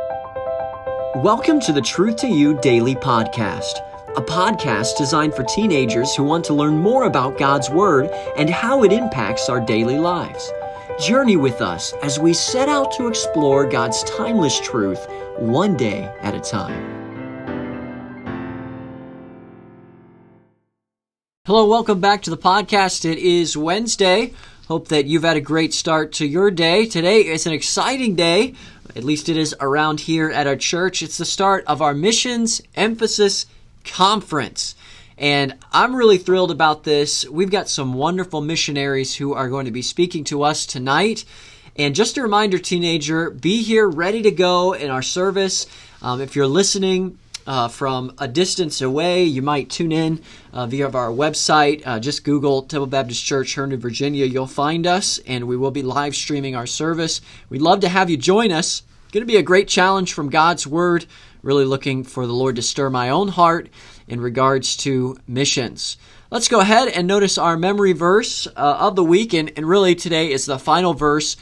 Welcome to the Truth to You Daily Podcast, a podcast designed for teenagers who want to learn more about God's Word and how it impacts our daily lives. Journey with us as we set out to explore God's timeless truth one day at a time. Hello, welcome back to the podcast. It is Wednesday. Hope that you've had a great start to your day. Today is an exciting day. At least it is around here at our church. It's the start of our Missions Emphasis Conference. And I'm really thrilled about this. We've got some wonderful missionaries who are going to be speaking to us tonight. And just a reminder, teenager, be here ready to go in our service. If you're listening from a distance away, you might tune in via our website. Just Google Temple Baptist Church, Herndon, Virginia. You'll find us, and we will be live streaming our service. We'd love to have you join us. It's going to be a great challenge from God's Word. Really looking for the Lord to stir my own heart in regards to missions. Let's go ahead and notice our memory verse of the week, and really today is the final verse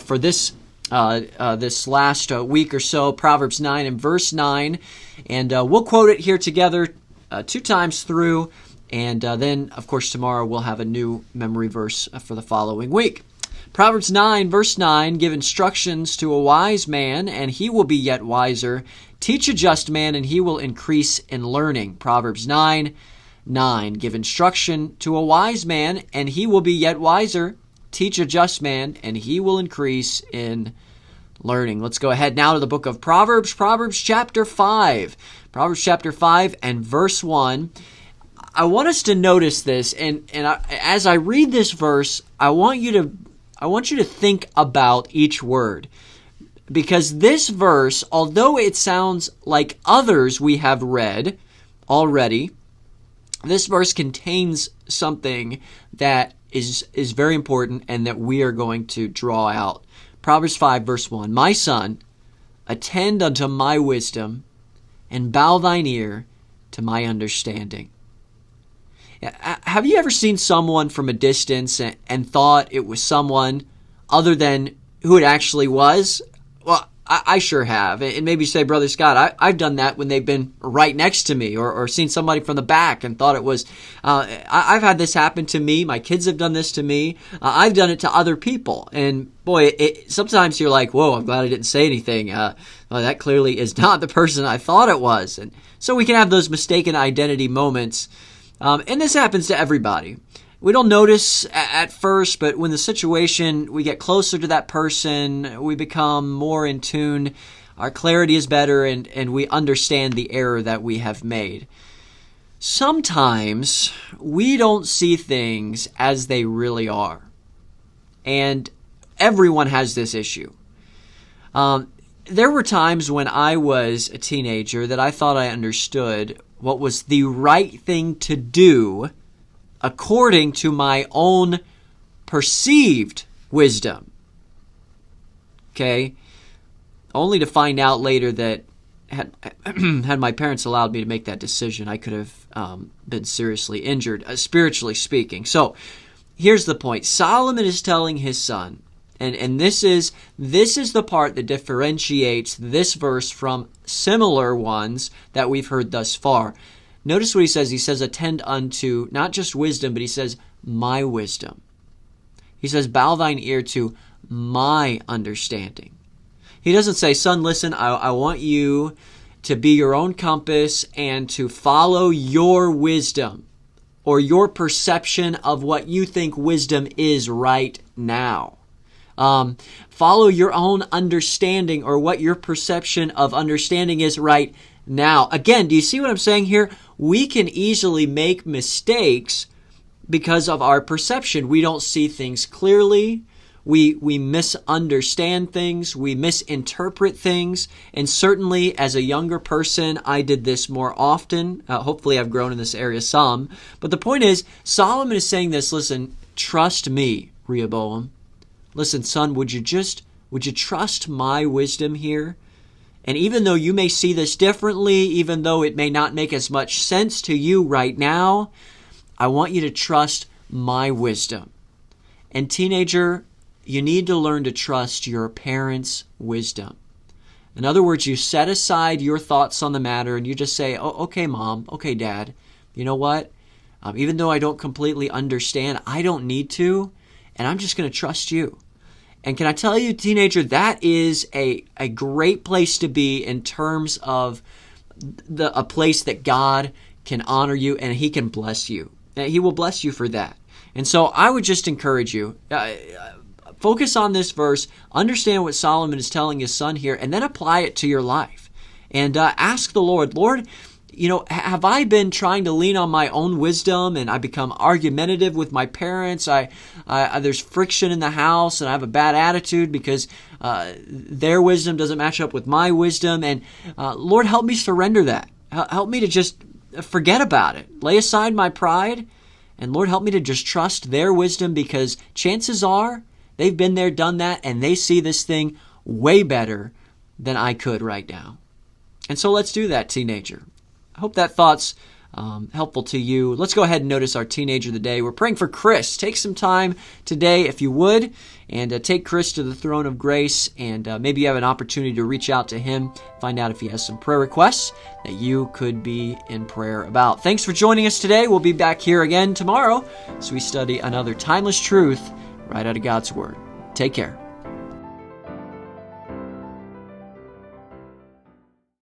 for this last week or so, Proverbs 9 and verse 9. And we'll quote it here together 2 times through, and then, of course, tomorrow we'll have a new memory verse for the following week. Proverbs 9, verse 9, give instructions to a wise man, and he will be yet wiser. Teach a just man, and he will increase in learning. Proverbs 9, 9, give instruction to a wise man, and he will be yet wiser. Teach a just man, and he will increase in learning. Let's go ahead now to the book of Proverbs, Proverbs chapter 5. Proverbs chapter 5 and verse 1. I want us to notice this, and as I read this verse, I want you to think about each word. Because this verse, although it sounds like others we have read already, this verse contains something that is very important and that we are going to draw out. Proverbs 5, verse 1, my son, attend unto my wisdom, and bow thine ear to my understanding. Have you ever seen someone from a distance and thought it was someone other than who it actually was? Well, I sure have. And maybe you say, Brother Scott, I've done that when they've been right next to me, or seen somebody from the back and thought it was. I've had this happen to me. My kids have done this to me. I've done it to other people. And boy, sometimes you're like, whoa, I'm glad I didn't say anything. Well, that clearly is not the person I thought it was. And so we can have those mistaken identity moments. And this happens to everybody. We don't notice at first, but when the situation, we get closer to that person, we become more in tune, our clarity is better, and we understand the error that we have made. Sometimes we don't see things as they really are. And everyone has this issue. There were times when I was a teenager that I thought I understood what was the right thing to do according to my own perceived wisdom. Okay? Only to find out later that had my parents allowed me to make that decision, I could have been seriously injured, spiritually speaking. So, here's the point. Solomon is telling his son, and this is the part that differentiates this verse from similar ones that we've heard thus far. Notice what he says. He says, attend unto not just wisdom, but he says, my wisdom. He says, bow thine ear to my understanding. He doesn't say, son, listen, I want you to be your own compass and to follow your wisdom or your perception of what you think wisdom is right now. Follow your own understanding or what your perception of understanding is right now. Again, do you see what I'm saying here? We can easily make mistakes because of our perception. We don't see things clearly. We misunderstand things. We misinterpret things. And certainly as a younger person, I did this more often. Hopefully I've grown in this area some. But the point is, Solomon is saying this, listen, trust me, Rehoboam. Listen, son, would you trust my wisdom here? And even though you may see this differently, even though it may not make as much sense to you right now, I want you to trust my wisdom. And teenager, you need to learn to trust your parents' wisdom. In other words, you set aside your thoughts on the matter and you just say, oh, okay, Mom, okay, Dad, you know what? Even though I don't completely understand, I don't need to, and I'm just going to trust you. And can I tell you, teenager, that is a great place to be in terms of a place that God can honor you and He can bless you. And He will bless you for that. And so I would just encourage you, focus on this verse, understand what Solomon is telling his son here, and then apply it to your life. And ask the Lord, Lord, have I been trying to lean on my own wisdom and I become argumentative with my parents? There's friction in the house and I have a bad attitude because their wisdom doesn't match up with my wisdom. And Lord, help me surrender that. Help me to just forget about it. Lay aside my pride. And Lord, help me to just trust their wisdom, because chances are they've been there, done that, and they see this thing way better than I could right now. And so let's do that, teenager. I hope that thought's helpful to you. Let's go ahead and notice our teenager of the day. We're praying for Chris. Take some time today, if you would, and take Chris to the throne of grace. And maybe you have an opportunity to reach out to him, find out if he has some prayer requests that you could be in prayer about. Thanks for joining us today. We'll be back here again tomorrow as we study another timeless truth right out of God's Word. Take care.